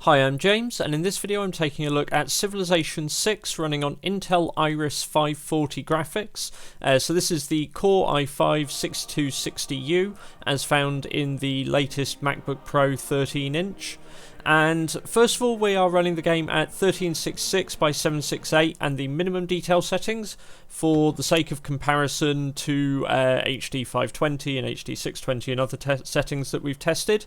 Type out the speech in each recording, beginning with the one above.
Hi, I'm James, and in this video I'm taking a look at Civilization 6 running on Intel Iris 540 graphics. So this is the Core i5-6260U as found in the latest MacBook Pro 13-inch. And first of all, we are running the game at 1366x768 and the minimum detail settings for the sake of comparison to HD 520 and HD 620 and other settings that we've tested.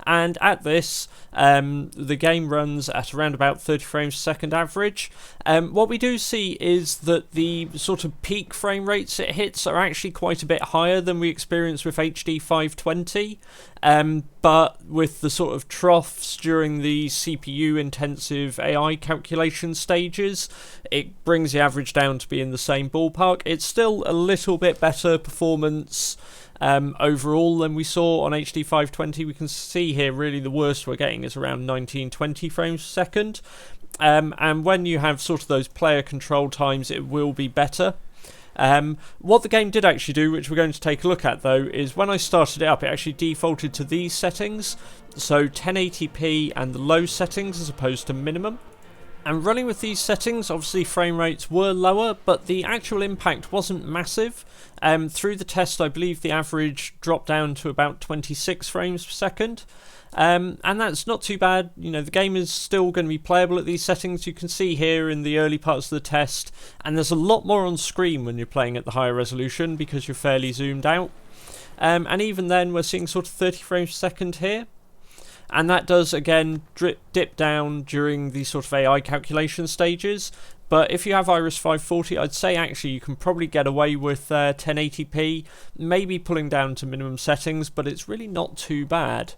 And at this, the game runs at around about 30 frames per second average. What we do see is that the sort of peak frame rates it hits are actually quite a bit higher than we experienced with HD 520. But with the sort of troughs during the CPU intensive AI calculation stages, it brings the average down to be in the same ballpark. It's still a little bit better performance overall than we saw on HD 520. We can see here really the worst we're getting is around 1920 frames per second. And when you have sort of those player control times, it will be better. What the game did actually do, which we're going to take a look at though, is when I started it up, it actually defaulted to these settings, so 1080p and the low settings as opposed to minimum. And running with these settings, obviously frame rates were lower, but the actual impact wasn't massive. Through the test, I believe the average dropped down to about 26 frames per second. And that's not too bad. You know, the game is still going to be playable at these settings. You can see here in the early parts of the test, and there's a lot more on screen when you're playing at the higher resolution because you're fairly zoomed out. And even then, we're seeing sort of 30 frames per second here. And that does again dip down during the sort of AI calculation stages. But if you have Iris 540, I'd say actually you can probably get away with 1080p, maybe pulling down to minimum settings, but it's really not too bad.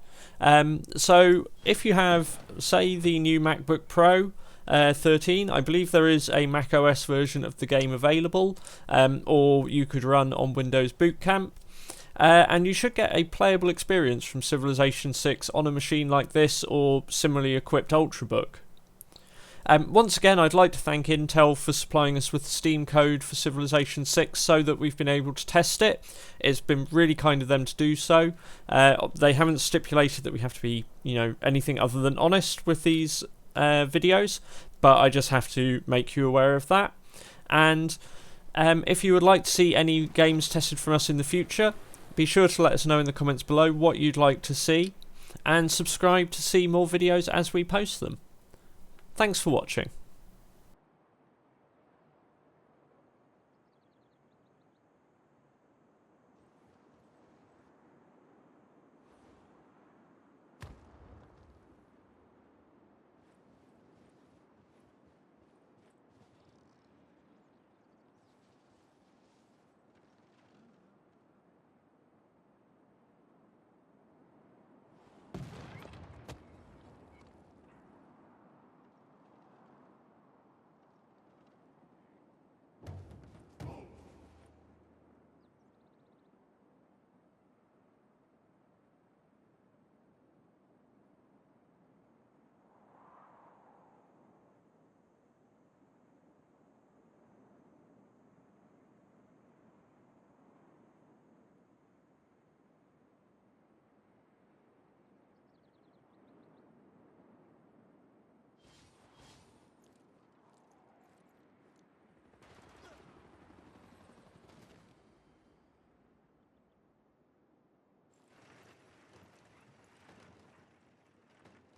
So if you have, say, the new MacBook Pro 13, I believe there is a macOS version of the game available, or you could run on Windows Boot Camp. And you should get a playable experience from Civilization 6 on a machine like this or similarly equipped Ultrabook. Once again, I'd like to thank Intel for supplying us with the Steam code for Civilization 6 so that we've been able to test it. It's been really kind of them to do so. They haven't stipulated that we have to be, anything other than honest with these videos, but I just have to make you aware of that. And if you would like to see any games tested from us in the future, be sure to let us know in the comments below what you'd like to see, and subscribe to see more videos as we post them. Thanks for watching.